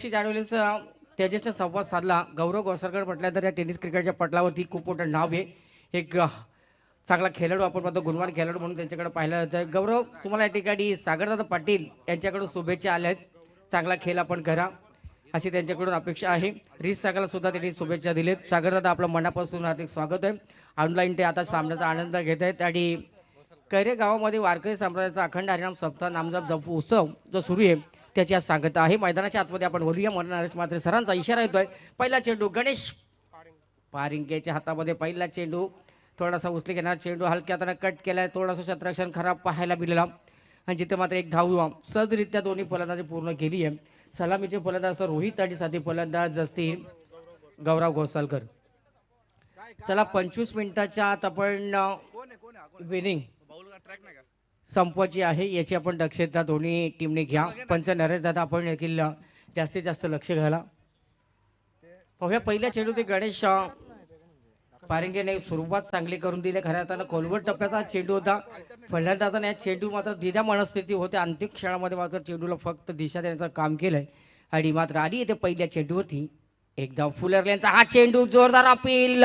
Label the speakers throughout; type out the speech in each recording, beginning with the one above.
Speaker 1: ज्यावेळेस तेजसने संवाद साधला. गौरव घोसाळकर म्हटलं तर या टेनिस क्रिकेटच्या पटलावरती खूप मोठं नाव आहे. एक चांगला खेळाडू आपण म्हणतो, गुणवान खेळाडू म्हणून त्यांच्याकडे पाहिलं जातं. गौरव, तुम्हाला या ठिकाणी सागरदादा पाटील यांच्याकडून शुभेच्छा आल्या आहेत. चांगला खेळ आपण करा अशी त्यांच्याकडून अपेक्षा आहे. रीस सागरला सुद्धा त्यांनी शुभेच्छा दिलेत. सागरदादा, आपलं मनापासून हार्दिक स्वागत आहे. ऑनलाईन ते आता सामन्याचा आनंद घेत आहेत आणि कैरे गावामध्ये वारकरी संप्रदायाचा अखंड हरिनाम सप्ताह नामजप जप उत्सव जो सुरू आहे त्याची आज सांगत आहे. मैदानाच्या आतमध्ये आपण बोलूया. नरेश मात्र सरांचा इशारा येतोय. पहिला चेंडू गणेश पारिंगेच्या हातामध्ये. पहिला चेंडू थोडासा उचली घेणार. चेंडू हलक्यात कट केलाय. थोडासा क्षेत्ररक्षण खराब पाहायला मिळाला आणि जिथे मात्र एक धाव सहजरित्या दोन्ही फलंदाजी पूर्ण केली आहे. सलामीचे फलंदाज तर रोहित आणि साथी फलंदाज असतील गौरव घोसाळकर. चला, 25 मिनिटाच्या आत आपण विनिंग संपवायची आहे याची आपण दक्षता दोन्ही टीमने घ्या. पंच नरेश दादा, आपण देखील जास्तीत जास्त लक्ष घाला. पाहूया पहिल्या चेंडू ते गणेश पारिंगेने सुरुवात चांगली करून दिली. खऱ्या अर्थानं खोलवर टप्प्याचा चेंडू होता. फलंदाजाने या चेंडू मात्र दिद्या मनस्थिती होते. अंतिम क्षणामध्ये मात्र चेंडूला फक्त दिशा देण्याचं काम केलंय आणि मात्र आली येते पहिल्या चेंडूवरती एक धाव. फुलरल्यांचा हा चेंडू जोरदार अपील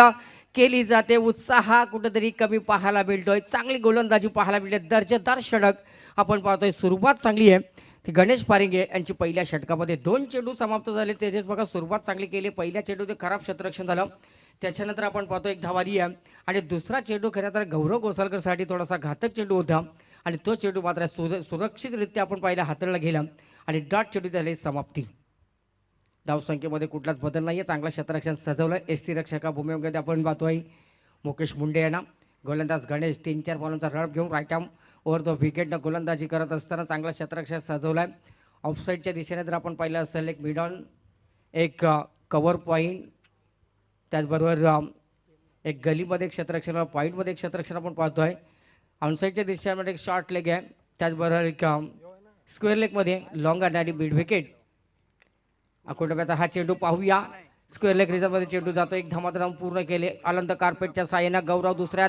Speaker 1: केली जाते. उत्साह कुठेतरी कमी पाहायला मिळतोय. चांगली गोलंदाजी पाहायला मिळते. दर्जेदार षटक आपण पाहतोय. सुरुवात चांगली आहे ती गणेश पारिंगे यांची. पहिल्या षटकामध्ये 2 चेंडू समाप्त झाले. तेजस बघा सुरुवात चांगली केली. पहिल्या चेंडू ते खराब क्षेत्ररक्षण झालं. त्याच्यानंतर आपण पाहतो एक धाव आली आहे आणि दुसरा चेंडू खऱ्या तर गौरव घोसाळकरसाठी थोडासा घातक चेंडू होता आणि तो चेंडू मात्र सुरक्षितरित्या आपण पहिला हाताळला गेला आणि डॉट चेंडू झाले समाप्ती. धावसंख्येमध्ये कुठलाच बदल नाही आहे. चांगला क्षेत्ररक्षण सजवलं. एस सी रक्षका भूमिकेमध्ये आपण पाहतोय मुकेश मुंडे यांना. गोलंदाज गणेश 3-4 बॉलांचा रन घेऊन राईट आर्म ओव्हर द विकेटनं गोलंदाजी करत असताना चांगला क्षेत्ररक्षण सजवलाय. ऑफसाईडच्या दिशेने जर आपण पाहिलं असेल एक मिड ऑन, एक कव्हर पॉईंट, त्याचबरोबर एक गलीमध्ये क्षेत्ररक्षण, पॉईंटमध्ये एक क्षेत्ररक्षण आपण पाहतोय. ऑनसाईडच्या दिशेमध्ये एक शॉर्ट लेग आहे. त्याचबरोबर एक स्क्वेअर लेगमध्ये लॉंग आणि मिड विकेट. अकोटप्याचा हा चेंडू पाहूया. स्क्वेअर लेग रिझर्वमध्ये चेंडू जातो. एक धाम पूर्ण केले. आनंद कार्पेटच्या साहाय्यानं गौरव दुसऱ्या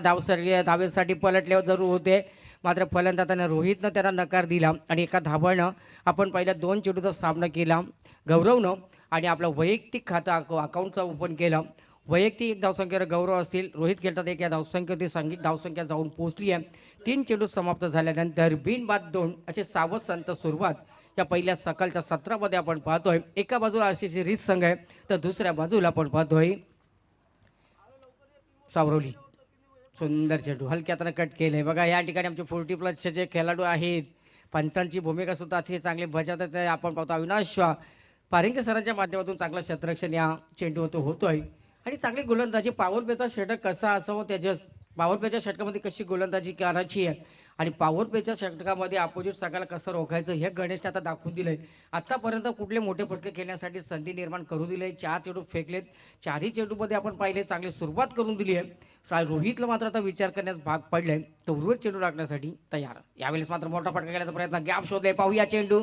Speaker 1: धावेसाठी पलटल्यावर जरूर होते. मात्र फलंदाजाने रोहितनं त्याला नकार दिला आणि एका धावानं आपण पहिल्या 2 चेंडूचा सामना केला गौरवनं आणि आपलं वैयक्तिक खातं अकाउंटचं ओपन केलं. वैयक्तिक धावसंख्येवर गौरव असतील, रोहित खेळतात एक. या धावसंख्येवरती सांघिक धावसंख्या जाऊन पोहोचली आहे. 3 चेंडू समाप्त झाल्यानंतर बिनबाद 2 असे सावध संत सुरुवात या पहिल्या सकाळच्या सत्रामध्ये आपण पाहतोय. एका बाजूला आरसीसी रीत संघ आहे तर दुसऱ्या बाजूला आपण पाहतोय सावरवली. सुंदर चेंडू हलक्यातनं कट केले. बघा या ठिकाणी आमचे 40+ जे खेळाडू आहेत पंचांची भूमिका सुद्धा अतिशय चांगली बजावतात. आपण पाहतो अविनाश पारिंगे सरांच्या माध्यमातून चांगलं क्षेत्ररक्षण या चेंडूवरती होतोय आणि चांगली गोलंदाजी. पॉवर प्लेचा षटक कसा असावं, त्याच्या पॉवर प्लेच्या षटकामध्ये कशी गोलंदाजी करायची आहे आणि पॉवर प्लेच्या षटकामध्ये अपोजिट संघाला कसं रोखायचं हे गणेशने आता दाखवून दिलंय. आतापर्यंत कुठले मोठे फटके खेळण्यासाठी संधी निर्माण करू दिले. 4 चेंडू फेकलेत. 4ही चेंडूमध्ये आपण पाहिले चांगली सुरुवात करून दिली आहे. रोहितला मात्र आता विचार करण्यास भाग पडलाय. तो उर्वरित चेंडू टाकण्यासाठी तयार. यावेळेस मात्र मोठा फटका केल्याचा प्रयत्न, गॅप शोधलाय. पाहूया चेंडू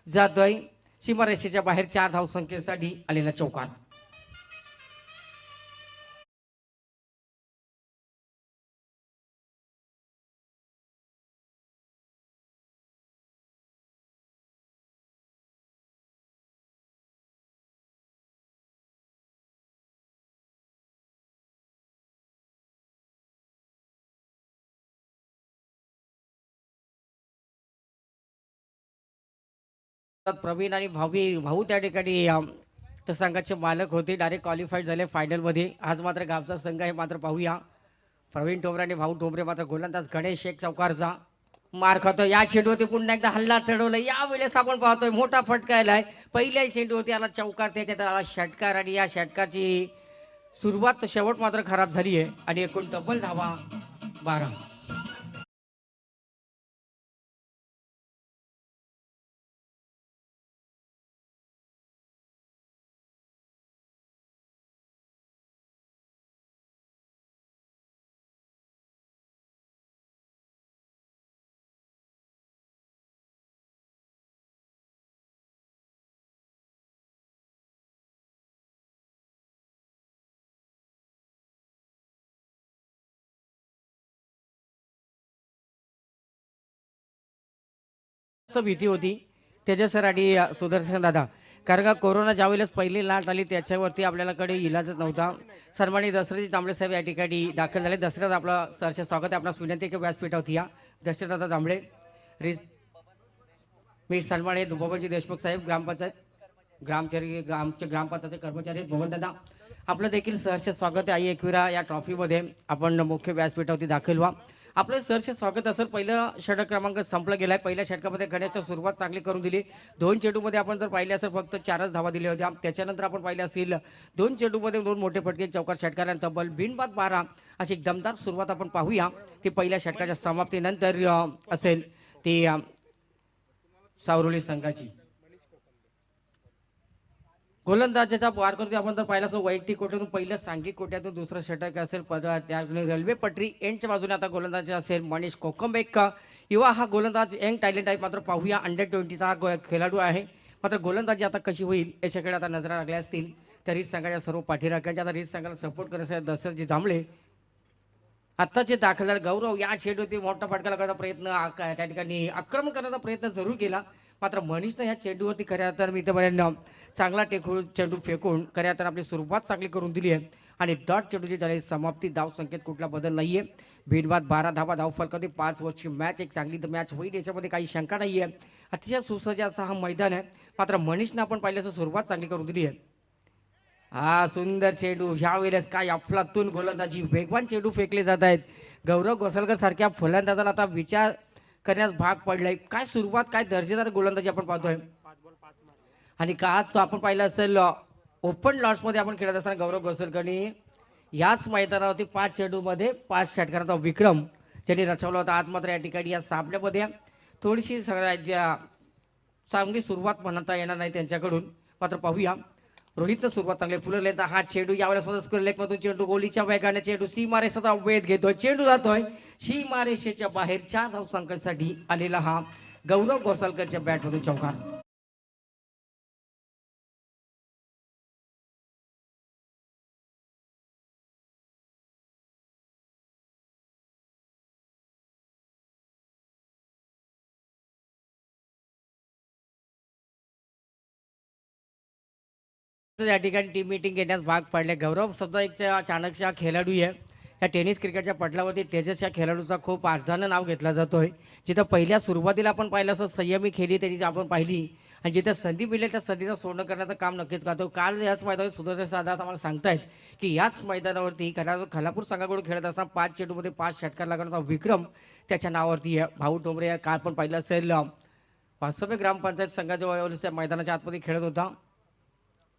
Speaker 1: जातोय सीमारेषेच्या बाहेर. 4 धावसंख्येसाठी आलेला चौकार. प्रवीण आणि भाऊ त्या ठिकाणी त्या संघाचे मालक होते. डायरेक्ट क्वालिफाईड झाले फायनलमध्ये. आज मात्र गावचा संघ आहे. मात्र पाहूया प्रवीण ठोंबरे आणि भाऊ ठोंबरे. मात्र गोलंदाज गणेश एक चौकारचा मार खातो. या चेंडूवरती पुन्हा एकदा हल्ला चढवला. यावेळेस आपण पाहतोय मोठा फटका आलाय. पहिल्या चेंडूवरती आला चौकार, त्याच्यात आला षटकार आणि या षटकाची सुरुवात शेवट मात्र खराब झाली आहे आणि एकूण डबल धावा 12. भीती होती तेजस सर आणि सुदर्शन दादा. कारण का कोरोना ज्यावेळेस पहिली लाट आली त्याच्यावरती आपल्याकडे इलाजच नव्हता. सन्माननीय दशरथजी जांभळे साहेब या ठिकाणी दाखल झाले. दशरथ आपलं सहर्ष स्वागत आहे. आपणास विनंती की व्यासपीठावरती या. दशरथ जांभळे रिस मी सन्माननीय बबनजी देशमुख साहेब ग्रामपंचायत आमचे ग्रामपंचायतचे कर्मचारी भवनदादा आपलं देखील सहर्ष स्वागत आहे. आई एकविरा या ट्रॉफीमध्ये आपण मुख्य व्यासपीठावरती दाखल व्हा. आपलं सहर्ष स्वागत असेल. पहिलं षटक क्रमांक संपलं गेलाय. पहिल्या षटकामध्ये गणेशनं सुरुवात चांगली करून दिली. 2 चेंडूमध्ये आपण जर पाहिले असेल फक्त 4च धावा दिल्या होत्या. त्याच्यानंतर आपण पाहिले असतील 2 चेंडूमध्ये 2 मोठे फटके चौकार षटकाला तब्बल बिनबाद 12 अशी दमदार सुरुवात आपण पाहूया. ती पहिल्या षटकाच्या समाप्तीनंतर असेल ती सावरोली संघाची. गोलंदाजाचा वार करतो आपण जर पाहिला असं वैयक्तिक कोट्यातून पहिलं सांघिक कोट्यातून दुसरं षटक असेल त्या रेल्वे पटरी एंडच्या बाजूने आता गोलंदाज असेल मनीष कोकंबेक. युवा हा गोलंदाज यंग टॅलेंट आहे. मात्र पाहूया अंडर-20चा हा खेळाडू आहे. मात्र गोलंदाजी आता कशी होईल याच्याकडे आता नजरा लागल्या असतील. त्या रीत संघाच्या सर्व पाठीराख्यांच्या आता रीत संघाला सपोर्ट करण्यासाठी दशरथजी जांभळे आत्ताचे दाखलदार गौरव या चेंडूवरती मोठा फटका लागण्याचा प्रयत्न त्या ठिकाणी आक्रमण करण्याचा प्रयत्न जरूर केला. मात्र मनीषनं या चेंडूवरती खऱ्या अर्थानं मी इथपर्यंत चांगला टेकून चेंडू फेकून खऱ्या अर्थानं आपली सुरुवात चांगली करून दिली आहे. आणि डॉट चेंडूची झाली समाप्ती. धाव संख्येत कुठला बदल नाहीये. बिनबाद 12 धावा धाव फलकावरती 5 ओव्हरची मॅच एक चांगली मॅच होईल याच्यामध्ये काही शंका नाही आहे. अतिशय सुसज्ज असा हा मैदान आहे. मात्र मनीषनं आपण पाहिल्याचं सुरुवात चांगली करून दिली आहे. हा सुंदर चेंडू ह्या वेळेस काय अफलातून गोलंदाजी वेगवान चेंडू फेकले जात आहेत. गौरव घोसालकर सारख्या फलंदाजाला आता विचार करण्यास भाग पडलाय. काय सुरुवात काय दर्जेदार गोलंदाजी आपण पाहतोय. आणि का आज आपण पाहिलं असेल ओपन लॉन्चमध्ये आपण खेळत असताना गौरव घोसालकरनी याच मैदानावरती 5 चेंडूमध्ये 5 षटकाराचा विक्रम ज्यांनी रचवला होता. आज मात्र या ठिकाणी या सामन्यामध्ये थोडीशी चांगली सुरुवात म्हणता येणार नाही त्यांच्याकडून. मात्र पाहूया रोहितनं सुरुवात चांगली फुलरलेचा हा चेंडू यावेळेस लेगमधून चेंडू गोलीच्या वेगाने चेंडू सीमारेषेचा वेध घेतोय. चेंडू जातोय सीमारेषेच्या बाहेर. 4 धावसंख्येसाठी आलेला हा गौरव घोसालकरच्या बॅटमधून चौकार. या ठिकाणी टीम मीटिंग घेण्यास भाग पडले. गौरव सुद्धा एक अचानकचा खेळाडू आहे. या टेनिस क्रिकेटच्या पटलावरती तेजस या खेळाडूचा खूप आदरानं नाव घेतला जातोय. जिथं पहिल्या सुरुवातीला आपण पाहिलं असं संयमी खेळली त्याची आपण पाहिली आणि जिथं संधी मिळेल त्या संधीचं सोडणं करण्याचं काम नक्कीच करतो. काल याच मैदानावर सुदर्शन दादा आम्हाला सांगतायत की याच मैदानावरती खालापूर संघाकडून खेळत असताना 5 चेंडूमध्ये 5 षटकार लागण्याचा विक्रम त्याच्या नावावरती आहे. भाऊ टोमरे काल पण पाहिलं असेल वास्तव्य ग्रामपंचायत संघाच्या मैदानाच्या आतमध्ये खेळत होता.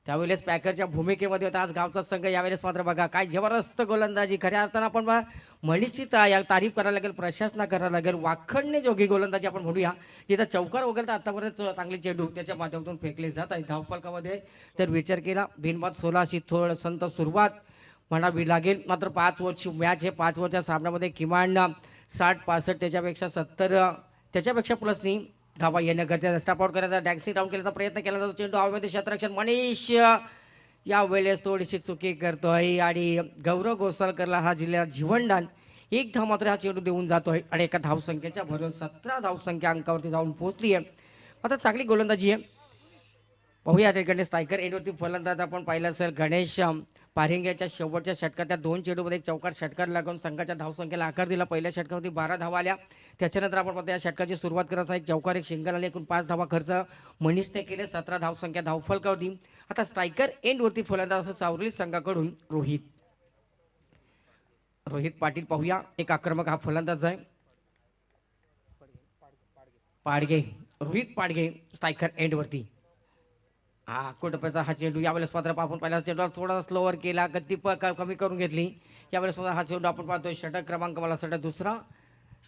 Speaker 1: त्यावेळेस पॅकरच्या भूमिकेमध्ये होता. आज गावचा संघ यावेळेस मात्र बघा काय जबरदस्त गोलंदाजी. खऱ्या अर्थानं आपण मनीषची तारीफ करायला लागेल, प्रशंसा करायला लागेल. वाखडणे जोगी गोलंदाजी आपण म्हणूया. जिथं चौकार वगैरे तर आतापर्यंत चांगले चेंडू त्याच्या माध्यमातून फेकले जात आहेत. धावफलकामध्ये जर विचार केला बिनबाद 16शी थोडं संत सुरुवात म्हणावी लागेल. मात्र 5 ओव्हरची मॅच हे 5 ओव्हरच्या सामन्यामध्ये किमान 60-65 त्याच्यापेक्षा 70 त्याच्यापेक्षा प्लसनी धावा येणं गरजेचं. स्टॉप आउट करायचा डॅक्सिंग डाऊन केल्याचा प्रयत्न केला जातो. चेंडू हवेमध्ये क्षेत्ररक्षण मनीष या वेळेस थोडीशी चुकी करतोय आणि गौरव घोसालकरला हा जिल्ह्यात जीवनदान 1 धाव मात्र हा चेंडू देऊन जातोय. आणि एका धावसंख्येच्या भरोस 17 धावसंख्या अंकावरती जाऊन पोहोचली आहे. मात्र चांगली गोलंदाजी आहे. पाहूया ठिकाणी स्ट्रायकर एंडवरती फलंदाज आपण पाहिलं असेल गणेश पारिंग्याच्या शेवटच्या षटकात त्या 2 चेंडूमध्ये एक चौकार षटकार लागून संघाच्या धावसंख्येला आकार दिला. पहिल्या षटकामध्ये 12 धावा आल्या. त्याच्यानंतर आपण पाहतो या षटकाची सुरुवात करत एक चौकार एक शिंगल आली. एकूण 5 धावा खर्च मनीषने केले. 17 धावसंख्या धावफलकावरती. आता स्ट्रायकर एंडवरती फलंदाज असं सावरली संघाकडून रोहित पाटील. पाहूया एक आक्रमक हा फलंदाज आहे पाडगे रोहित पाडगे स्ट्रायकर एंडवरती. हा कोटप्याचा हा चेंडू यावेळेस मात्र आपण पहिला चेंडू थोडा स्लोवर केला. गती कमी करून घेतली. यावेळेस हा चेंडू आपण पाहतोय षटक क्रमांक मला षटक दुसरा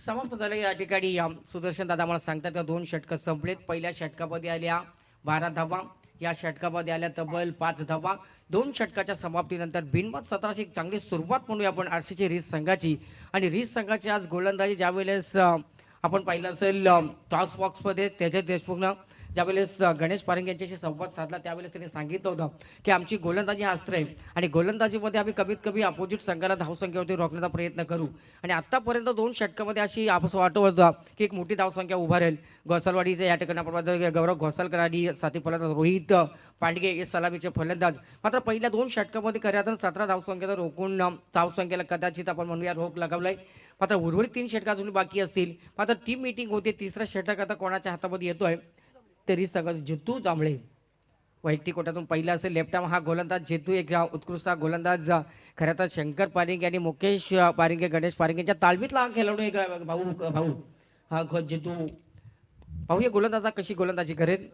Speaker 1: समाप्त झालं. या ठिकाणी सुदर्शन दादा मला सांगतात त्या 2 षटकं संपलेत. पहिल्या षटकामध्ये आल्या 12 धावा. या षटकामध्ये आल्या तब्बल 5 धावा. 2 षटकाच्या समाप्तीनंतर बिनबाद 17ची चांगली सुरुवात म्हणूया आपण आरसीची रीस संघाची. आणि रीस संघाची आज गोलंदाजी ज्यावेळेस आपण पाहिलं असेल टॉस बॉक्समध्ये तेजस देशमुखनं ज्यावेळेस गणेश पारंगे यांच्याशी संवाद साधला त्यावेळेस त्यांनी सांगितलं होतं की आमची गोलंदाजी हा अस्त्र आहे आणि गोलंदाजीमध्ये आम्ही कमीत कमी अपोजिट संघाला धावसंख्येवरती रोखण्याचा प्रयत्न करू आणि आत्तापर्यंत 2 षटकामध्ये अशी असं वाटत होतं की एक मोठी धावसंख्या उभारेल. घोसालवाडीचे या ठिकाणी आपण पाहतो गौरव घोसालकर आणि साथी फलंदाज रोहित पांडगे हे सलामीचे फलंदाज. मात्र पहिल्या 2 षटकामध्ये खऱ्या अर्थानं 17 धावसंख्येला रोखून धावसंख्येला कदाचित आपण म्हणूया रोख लगावलाय. मात्र उर्वरित 3 षटक अजून बाकी असतील. मात्र टीम मीटिंग होते. तिसरा षटक आता कोणाच्या हातामध्ये येतोय तरी सगळं जितू जांभळे वैयक्तिक कोट्यातून पहिला असेल. लेफ्ट आर्म हा गोलंदाज जेतू एक उत्कृष्ट गोलंदाज खऱ्या तर शंकर पारिंगे आणि मुकेश पारिंगे गणेश पारिंगेच्या तालमीतला हा खेळाडू एक भाऊ भाऊ हा जेतू पाहूया गोलंदाजा कशी गोलंदाजी करेल.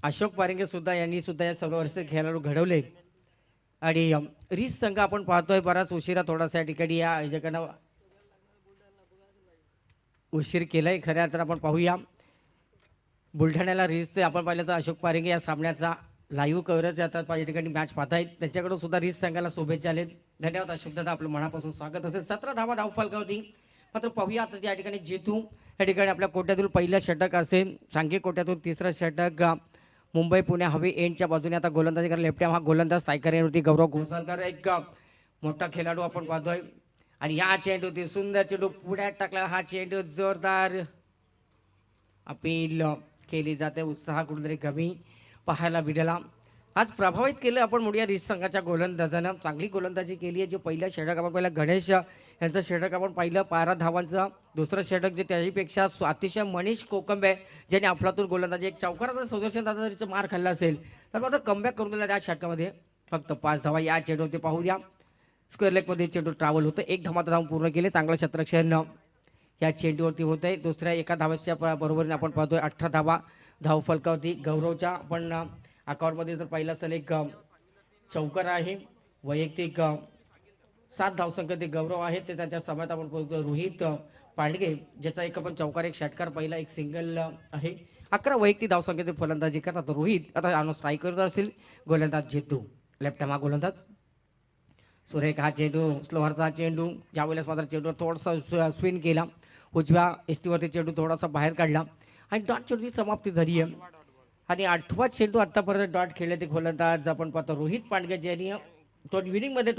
Speaker 1: अशोक पारिंगे सुद्धा यांनी सुद्धा या सर्व वर्ष खेळाडू घडवले आणि रिस संघ आपण पाहतोय बराच उशिरा थोडासा या ठिकाणी या जगानं उशीर केलाय. खऱ्या तर आपण पाहूया बुलढाण्याला रिस ते आपण पाहिलं तर अशोक पारिंगे या सामन्याचा लाईव्ह कव्हरेज आता या ठिकाणी मॅच पाहतायत. त्यांच्याकडून सुद्धा रिस संघाला शुभेच्छा आलेत. धन्यवाद अशोक दादा आपलं मनापासून स्वागत असेल. 17 धावा धावफलकावरती. मात्र पाहूया आता या ठिकाणी जेतू या ठिकाणी आपल्या कोट्यातील पहिलं षटक असेल. सांघिक कोट्यातून तिसरं षटक मुंबई पुणे हवे एंडच्या बाजूने आता गोलंदाजी करा. लेफ्ट हा गोलंदाज सायकऱ्यांवरती गौरव घोसालकर एक मोठा खेळाडू आपण पाहतोय आणि या चेंडूवरती सुंदर चेंडू पुढ्यात टाकला. हा चेंडू जोरदार अपील केली जाते. उत्साह कुठेतरी कमी पाहायला मिळाला. आज प्रभावित केलं आपण म्हणूया रिस संघाच्या गोलंदाजानं. चांगली गोलंदाजी केली आहे. जे पहिलं षटक आपण पाहिलं गणेश यांचं षटक आपण पाहिलं 12 धावांचं. दुसरं षटक जे त्याहीपेक्षा अतिशय मनीष कोकंबे ज्यांनी आपलातून गोलंदाजी एक चौकाराचा सुदर्शन दादाचा मार खाल्ला असेल तर मात्र कमबॅक करून दिला त्या षटकामध्ये. फक्त 5 धावा या चेंडूवरती पाहू द्या. स्क्वेअर लेगमध्ये चेंडू ट्रॅव्हल होतं. एक धावा धावून पूर्ण केले. चांगलं क्षेत्ररक्षण या चेंडूवरती होत आहे. दुसऱ्या एका धावाच्या बरोबरीने आपण पाहतोय 18 धावा धावफलकावरती. गौरवच्या आपण अकाउंटमध्ये जर पाहिलं असेल एक चौकार आहे. वैयक्तिक 7 धावसंख्या ते गौरव आहेत. ते त्यांच्या समोर आपण पाहतो रोहित पांडगे ज्याचा एक आपण चौकार एक षटकार पहिला एक सिंगल आहे. 11 वैयक्तिक धावसंख्या ते फलंदाजी करतात. रोहित आता स्ट्रायकर असेल. गोलंदाज जेतू लेफ्ट हा गोलंदाज सुरेख हा चेंडू स्लोअरचा चेंडू ज्यावेळेस मात्र चेंडूवर थोडासा स्विन केला. उजव्या एसटीवरती चेंडू थोडासा बाहेर काढला आणि डॉट चेंडूची समाप्ती झाली आहे. आणि 8वा चेंडू आत्तापर्यंत डॉट खेळले ते गोलंदाज आपण पाहतो रोहित पांडगे ज्यांनी विनिंगमध्ये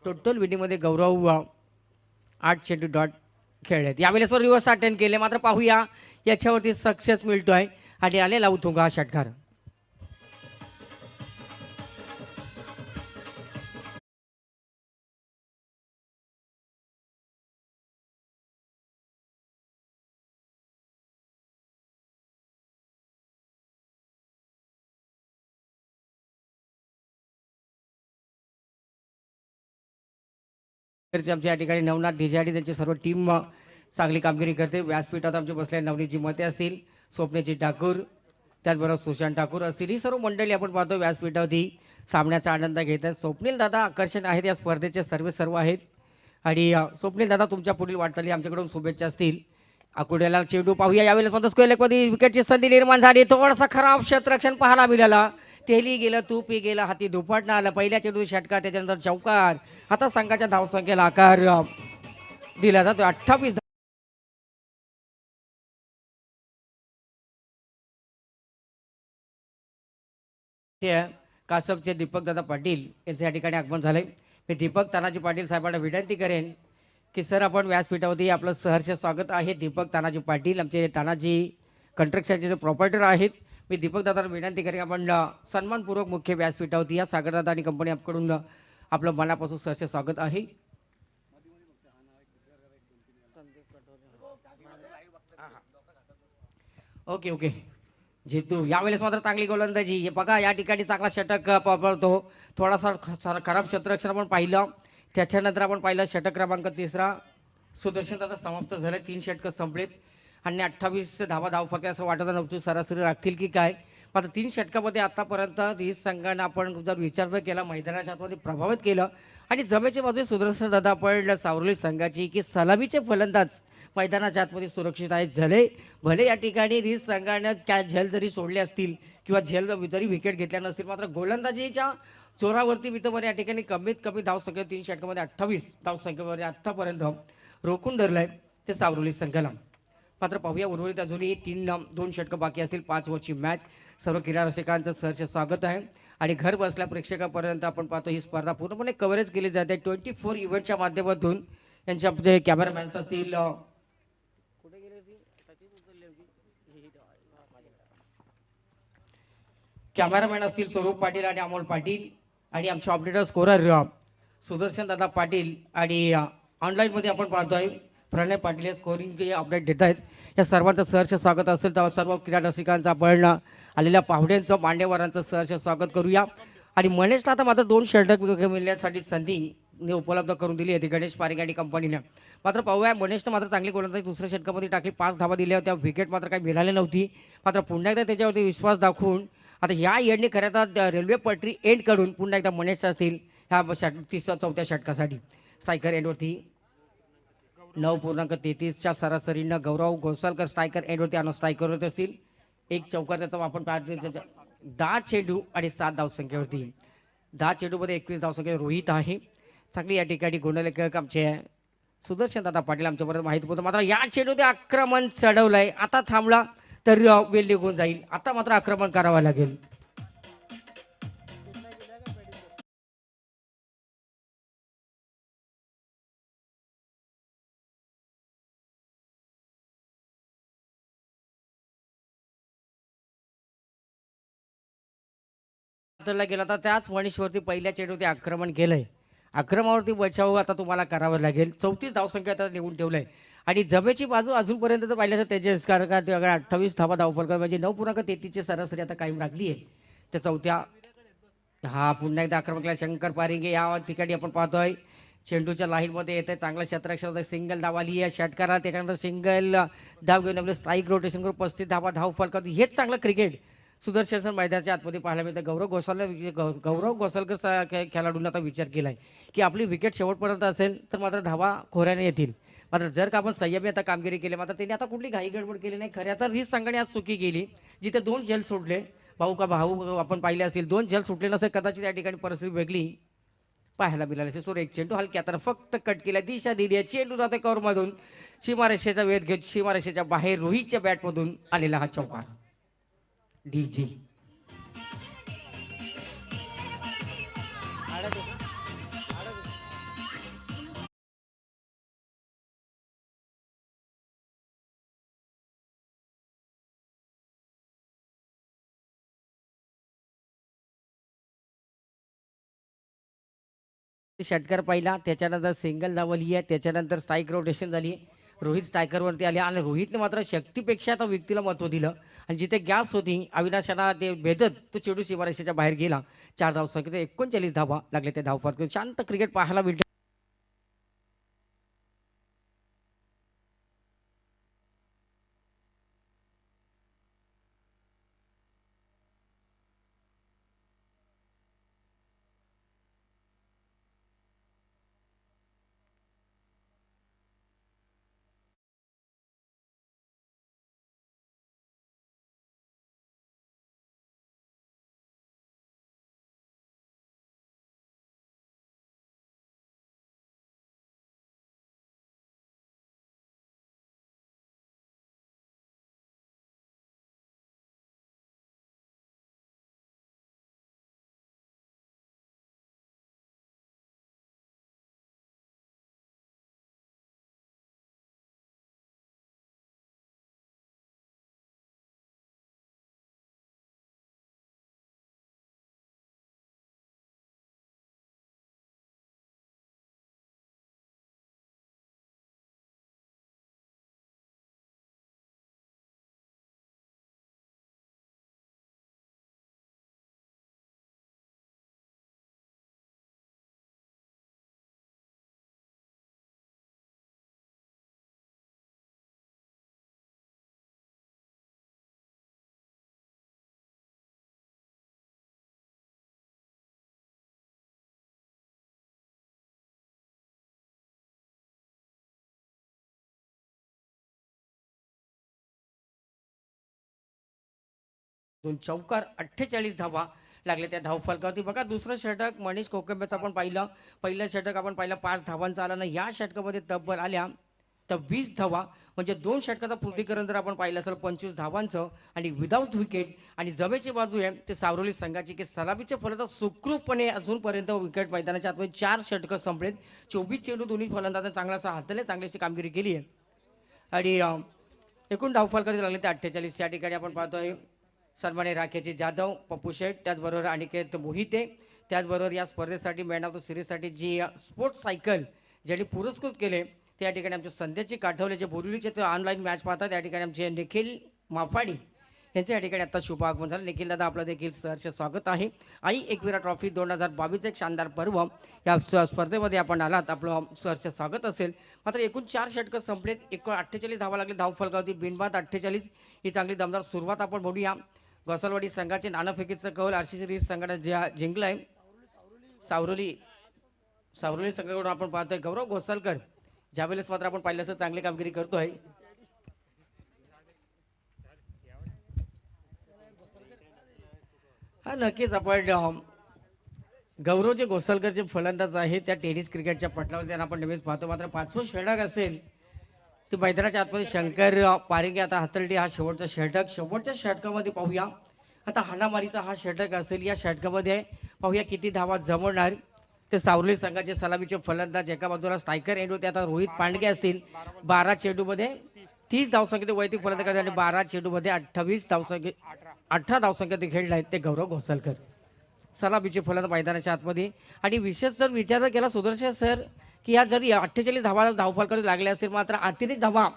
Speaker 1: टोटल विनिंगमध्ये गौरव 8 चेंडू डॉट खेळलेत. यावेळेस रिव्हर्स अटेंड केले. मात्र पाहूया याच्यावरती सक्सेस मिळतोय आणि आलेला उतुंगा हा षटकार. आमच्या या ठिकाणी नवनाथ ढिजाडी त्यांची सर्व टीम चांगली कामगिरी करते. व्यासपीठात आमचे बसलेले नवनीतजी मते असतील, स्वप्नेची ठाकूर, त्याचबरोबर सुशांत ठाकूर असतील. ही सर्व मंडळी आपण पाहतो व्यासपीठावरती सामन्याचा आनंद घेत आहेत. स्वप्नील दादा आकर्षण आहेत या स्पर्धेचे सर्व आहेत आणि स्वप्नील दादा तुमच्या पुढील वाटचाली आमच्याकडून शुभेच्छा असतील. आकुड्याला चेंडू पाहूया. यावेळेस मात्र स्क्वेअर लेगमध्ये विकेटची संधी निर्माण झाली. थोडासा खराब क्षेत्ररक्षण पाहायला मिळाला. तेली गेलं तूपी गेलं हाती दुपाटणं आलं. पहिल्या चेंडू षटकार त्याच्यानंतर चौकार. आता संघाच्या धावसंख्येला आकार दिला जातो. 28 कासपचे दीपक दादा पाटील यांच्या या ठिकाणी आगमन झालंय. मी दीपक तानाजी पाटील साहेबांना विनंती करेन की सर आपण व्यासपीठावरती आपलं सहर्ष स्वागत आहे. दीपक तानाजी पाटील आमचे तानाजी कंस्ट्रक्शनचे जे प्रॉपर्टर आहेत. मी दीपक दादाला विनंती करेन आपण सन्मानपूर्वक मुख्य व्यासपीठावरती या सागरदादा आणि कंपनी आपकडून आपलं मनापासून सहर्ष स्वागत आहे. ओके ओके जेतू यावेळेस मात्र चांगली गोलंदाजी. हे बघा या ठिकाणी चांगला षटक वापरतो. थोडासा खराब क्षेत्ररक्षण आपण पाहिलं. त्याच्यानंतर आपण पाहिलं षटक क्रमांक 3 सुदर्शन दादा समाप्त झाले. 3 षटकं संपलेत आणि 28 धावा धावफलक असं वाटत नव्हतं सरासरी राखतील की काय. मात्र 3 षटकामध्ये आतापर्यंत रिस संघानं आपण जर विचार जर केला मैदानाच्या आतमध्ये प्रभावित केलं आणि जमेच्या बाजूने सुदर्शन दादा आपण सावरली संघाची की सलामीचे फलंदाज मैदानाच्या आतमध्ये सुरक्षित आहेत. झाले भले या ठिकाणी रिस संघानं काय झेल जरी सोडले असतील किंवा झेल जरी विकेट घेतल्या नसतील मात्र गोलंदाजीच्या जोरावरती वितवर या ठिकाणी कमीत कमी धावसंख्या 3 षटकामध्ये 28 धावसंख्येवर आत्तापर्यंत रोखून धरलंय ते सावरली संघाला. मात्र पाहूया उर्वरित अजूनही 2 षटकं बाकी असतील 5 ओव्हरची मॅच. सर्व क्रीडा रसिकांचं सहर्ष स्वागत आहे आणि घर बसल्या प्रेक्षकापर्यंत आपण पाहतो ही स्पर्धा पूर्णपणे कव्हरेज केली जाते 24 इव्हेंटच्या माध्यमातून. यांचे जे कॅमेरामॅन्स असतील कॅमेरामॅन असतील स्वरूप पाटील आणि अमोल पाटील आणि आमचे ऑपरेटर स्कोरर सुदर्शन दादा पाटील आणि ऑनलाईनमध्ये आपण पाहतोय प्रणय पाटील हे स्कोरिंग अपडेट देत आहेत. या सर्वांचं सहर्ष स्वागत असेल तर सर्व क्रीडा रसिकांचं आपण आलेल्या पाहुण्यांचं मान्यवरांचं सहर्ष स्वागत करूया. आणि मनेशला आता मात्र 2 षटक मिळण्यासाठी संधी उपलब्ध करून दिली आहे ती गणेश पारिंग आणि कंपनीनं. मात्र पाहूया मनेशनं मात्र चांगली गोलंदाजी दुसऱ्या षटकामध्ये टाकली 5 धावा दिल्या होत्या. विकेट मात्र काही मिळाली नव्हती. मात्र पुन्हा एकदा त्याच्यावरती विश्वास दाखवून आता ह्या एंडने खऱ्या तर रेल्वे पटरी एंड कडून पुन्हा एकदा मनेश असतील ह्या 34व्या षटकासाठी. स्ट्रायकर एंडवरती 9.33च्या सरासरीनं गौरव गोसालकर स्ट्रायकर एंडवरती आणून स्ट्रायकरवरती असतील. एक चौकार त्याचा आपण पाहतो 10 चेंडू आणि 7 धावसंख्येवरती. 10 चेंडूमध्ये 21 धावसंख्या रोहित आहे. चांगली या ठिकाणी गुणलेखक आमचे सुदर्शन दादा पाटील आमच्याबरोबर माहिती होतं. मात्र या चेंडूमध्ये आक्रमण चढवलंय. आता थांबला तर वेळ निघून जाईल. आता मात्र आक्रमण करावं लागेल. गेला तर त्याच मनीषवरती पहिल्या चेंडूवरती आक्रमण केलंय. आक्रमणावरती बचाव आता तुम्हाला करावं लागेल. 34 धावसंख्या आता निघून ठेवलंय आणि जमेची बाजू अजूनपर्यंत तर पाहिल्याचं तेजस कारण 28 धावा धावफलक म्हणजे 9.33ची सरासरी आता कायम राखली आहे. त्या चौथ्या हा पुन्हा एकदा आक्रमण केला शंकर पारिंगे या ठिकाणी आपण पाहतोय चेंडूच्या लाईनमध्ये येते चांगलं क्षेत्ररक्षण सिंगल धाव आली आहे षटकारा. त्याच्यानंतर सिंगल धाव घेऊन आपलं स्ट्राईक रोटेशन करून 35 धावा धावफलक हेच चांगलं क्रिकेट सुदर्शन मैदानाच्या आतमध्ये पाहायला मिळतं. गौरव गोसालकर खेळाडूंना आता विचार केलाय की आपली विकेट शेवटपर्यंत असेल तर मात्र धावा खोऱ्याने येतील. मात्र जर का आपण संयमी आता कामगिरी केली मात्र त्यांनी आता कुठली घाई गडबड केली नाही. खऱ्या तर हीच संघाने आज चुकी केली जिथे 2 झेल सोडले. भाऊ आपण पाहिले असतील 2 झेल सुटले नसेल कदाचित या ठिकाणी परिस्थिती वेगळी पाहायला मिळाली असेल. एक चेंडू हलक्या तर फक्त कट केला दिशा दिली आहे. चेंडू जाते कवरमधून सीमारेषेचा वेध घेत सीमारेषेच्या बाहेर रोहितच्या बॅटमधून आलेला हा चौकार. डीजे षटकार पाहिला त्याच्यानंतर सिंगल धावली आहे त्याच्यानंतर स्ट्राईक रोटेशन झाली. रोहित स्ट्रायकरवरती आले आणि रोहितने मात्र शक्तीपेक्षा आता व्यक्तीला महत्त्व दिलं आणि जिथे गॅप्स होती अविनाशाला ते भेदत तो चेंडू सीमारेषेच्या बाहेर गेला. 4 धावसंख्येत 39 धावा लागले त्या धावफलक. शांत क्रिकेट पाहायला मिळते. दोन चौकार 48 धावा लागले त्या धावफलकावरती. बघा दुसरं षटक मनीष कोकंबेचं आपण पाहिलं. पहिलं षटक आपण पाहिलं 5 धावांचा आला ना. या षटकामध्ये तब्बल आल्या तर 20 धावा म्हणजे 2 षटकाचा पूर्तीकरण जर आपण पाहिलं असेल 25 धावांचं आणि विदाऊट विकेट आणि जमेची बाजू आहे ते सावरोली संघाची की सलामीचे फलंदाज सुखरूपपणे अजूनपर्यंत विकेट मैदानाच्या आतमध्ये 4 षटकं संपलेत. 24 चेंडू दोन्ही फलंदाजांनी चांगला असा हाताळले, चांगली अशी कामगिरी केली आहे. आणि एकूण धावफल कधी लागले ते 48. या ठिकाणी आपण पाहतोय सन्मान्य राखेची जाधव, पप्पू शेठ, त्याचबरोबर अनिकेत मोहिते, त्याचबरोबर या स्पर्धेसाठी मॅन ऑफ द सिरीजसाठी जी स्पोर्ट्स सायकल ज्यांनी पुरस्कृत केले त्या ठिकाणी आमचे संध्याची काठवले जे बोरिवलीचे ते ऑनलाईन मॅच पाहतात. त्या ठिकाणी आमचे निखिल माफाडी यांच्या या ठिकाणी आता शुभ आगमन झालं. निखिल दादा आपलं देखील सहर्ष स्वागत आहे. आई एकविरा ट्रॉफी 2022 एक शानदार पर्व या स्पर्धेमध्ये आपण आलात, आपलं सहर्ष स्वागत असेल. मात्र एकूण 4 षटकं संपलेत, 48 धावा लागले धावफलकावरती बिनबाद 48. ही चांगली दमदार सुरुवात आपण बघूया. गोसालवाडी संघाचे नाणेफेकीचं कौल आरसीसी रिस संघाने जिंकलाय. सावरोली संघाकडून आपण पाहतोय गौरव घोसालकर ज्यावेळेस मात्र आपण पाहिलं असं चांगली कामगिरी करतोय. हा नक्कीच आपण गौरव जे घोसालकर फलंदाज आहे त्या टेनिस क्रिकेटच्या पटलावर त्यांना आपण नेहमीच पाहतो. मात्र 5वं षटक असेल ते मैदानाच्या आतमध्ये शंकर पारिंगे आता हातळली. हा शेवटचा षटक, शेवटच्या षटकामध्ये पाहूया आता हाणामारीचा हा षटक असेल. या षटकामध्ये पाहूया किती धावा जमवणार ते सावरोली संघाचे सलामीचे फलंदाज. एका बाजूला स्ट्रायकर एंड होते आता रोहित पांडगे असतील. 12 चेंडूमध्ये 30 धावसंख्येत वैयक्तिक फलंदाज आणि 12 चेंडूमध्ये 28 धावसंख्ये 18 धावसंख्येत खेळले आहेत ते गौरव घोसालकर सलामीचे फलंदाज मैदानाच्या आतमध्ये. आणि विशेष जर विचार केला सुदर्शन सर की या जरी 48 धावा धावफलकावर लागले असतील मात्र अतिरिक्त धावा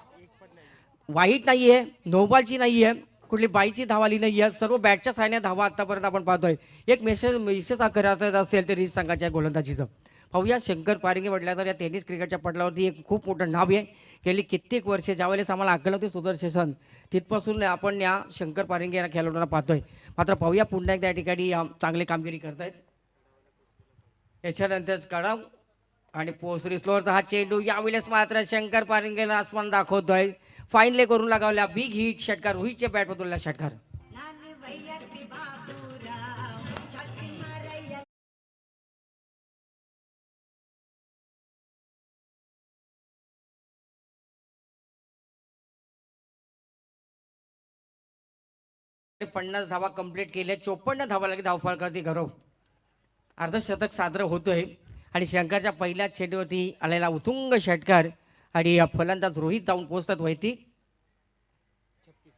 Speaker 1: वाईट नाहीये, नोबॉलची नाहीये, कुठली बाईची धावा आली नाहीये, सर्व बॅटच्या साहाय्याने धावा आतापर्यंत आपण पाहतोय. एक मेसेज करत असेल ते रिस संघाच्या गोलंदाजीचं पाहूया. शंकर पारिंगे म्हटलं तर या टेनिस क्रिकेटच्या पटलावरती एक खूप मोठं नाव आहे. गेली कित्येक वर्षे ज्यावेळेस आम्हाला अक्कल होती सुदर्शन तिथपासून आपण या शंकर पारिंगे या खेळाडूंना पाहतोय. मात्र पाहूया पुन्हा एकदा या ठिकाणी चांगली कामगिरी करतायत. याच्यानंतर कडाव आणि पोसरी स्लोअरचा हा चेंडू यावेळेस मात्र शंकर पारिंगेला आसमान दाखवतोय. फाईनले करून लगावल्या बिग हिट षटकार रोहितच्या बॅटमधून षटकार. पन्नास धावा कंप्लीट केल्या, 54 धावा लागली धावफलकावरती गौरव अर्धशतक साजरं होतोय. आणि शंकरच्या पहिल्या चेंडूवरती आलेला उतुंग षटकार आणि फलंदाज रोहित जाऊन पोहोचतात वैती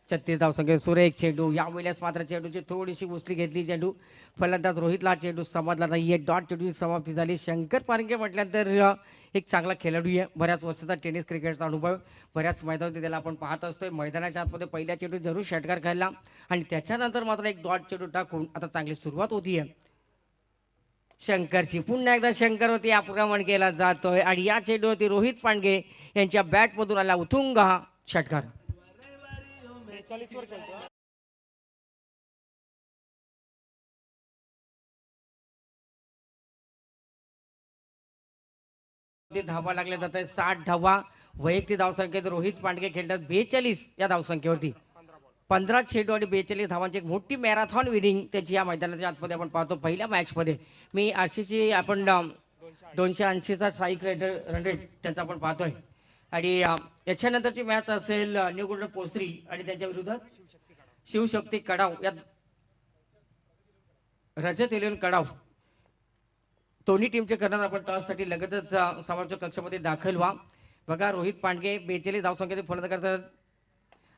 Speaker 1: 36 धावसंख्येत सुरेख चेंडू. यावेळेस मात्र चेंडूची थोडीशी उचली घेतली चेंडू फलंदाज रोहितला चेंडू समजला नाही. एक डॉट चेंडूची समाप्ती झाली. शंकर पारिंगे म्हटल्यानंतर एक चांगला खेळाडू आहे, बऱ्याच वर्षाचा टेनिस क्रिकेटचा अनुभव, बऱ्याच मैदानावरती त्याला आपण पाहत असतोय. मैदानाच्या आतमध्ये पहिल्या चेंडू जरूर षटकार खेळला आणि त्याच्यानंतर मात्र एक डॉट चेंडू टाकून आता चांगली सुरुवात होती आहे शंकरची. पुन्हा एकदा शंकरवरती आक्रमण केला जातोय आणि या चेंडूवरती रोहित पांडगे यांच्या बॅटमधून आला उथुंग हा षटकार. धावा लागल्या जात आहेत 60 धावा वैयक्तिक धावसंख्येत रोहित पांडगे खेळतात 42 या धावसंख्येवरती. 15 चेंडू आणि 42 धावांची एक मोठी मॅरेथॉन विनिंग त्याची या मैदानाच्या आतमध्ये आपण पाहतो. पहिल्या मॅचमध्ये मी आरसीसी आपण 280चा स्ट्राईक रन रेट त्यांचा आपण पाहतोय. आणि याच्यानंतरची मॅच असेल न्यू गोल्डन पोसरी आणि त्यांच्या विरुद्ध शिवशक्ती कडाव या रजत एलियन कडाव दोन्ही टीमचे करणार आपण टॉससाठी लगेचच समालोचक कक्षामध्ये दाखल व्हा. बघा रोहित पांडगे 42 धावसंख्येत फलंदाज करतात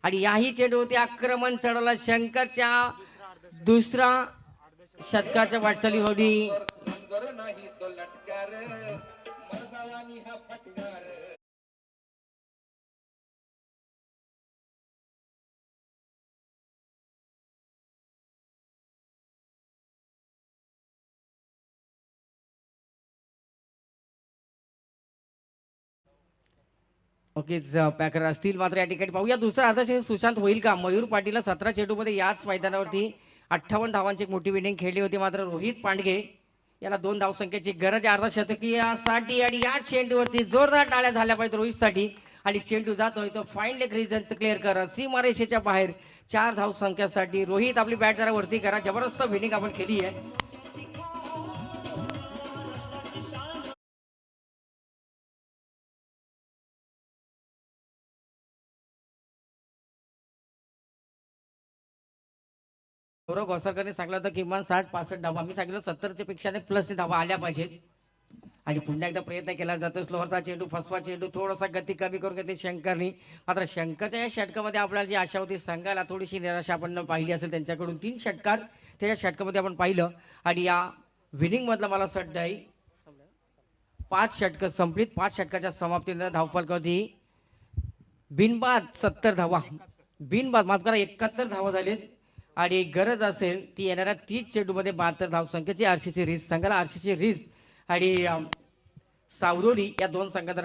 Speaker 1: आणि याही चेंडूवरती आक्रमण चढवला शंकरच्या दुसरा शतकाच्या वाटचाली होती. ओकेच पॅकर असतील. मात्र या ठिकाणी पाहूया दुसरा अर्धशतक सुशांत होईल का. मयूर पाटील 17 चेंडूमध्ये याच मैदानावरती 58 धावांची एक मोठी विनिंग खेळली होती. मात्र रोहित पांडगे याला 2 धावसंख्येची गरज आहे अर्धशतकीयासाठी आणि या चेंडूवरती जोरदार टाळ्या झाल्या पाहिजेत रोहितसाठी. आणि चेंडू जातोय तो फाईन लेग रिजन क्लिअर करा सीमारेषेच्या बाहेर 4 धावसंख्यासाठी. रोहित आपली बॅट जरा वरती करा. जबरदस्त विनिंग आपण केली आहे. गौरव घोसाळकरने सांगितलं होतं किमान 60-65 धावा, मी सांगितलं 70च्या पेक्षा प्लस धावा आल्या पाहिजेत. आणि पुन्हा एकदा प्रयत्न केला जातो. स्लोअरचा चेंडू, फसवा चेंडू, थोडासा गती कमी करून घेतली शंकरनी. मात्र शंकरच्या या षटकामध्ये आपल्याला जी आशा होती, संघाला थोडीशी निराशा आपण पाहिली असेल त्यांच्याकडून. 3 षटकार त्याच्या षटकामध्ये आपण पाहिलं आणि या विनिंग मधला मला असं वाटतं 5 षटकं संपलीत. 5 षटकाच्या समाप्तीनंतर धावफलकावरती बिनबाद 70 धावा, बिनबाद माफ करा 71 धावा झालेत आणि गरज असेल ती येणाऱ्या 30 चेंडूमध्ये 72 धावसंख्येची आरसीसी रीस, संघाला आरसीसी रीस आणि सावरोली या दोन संघात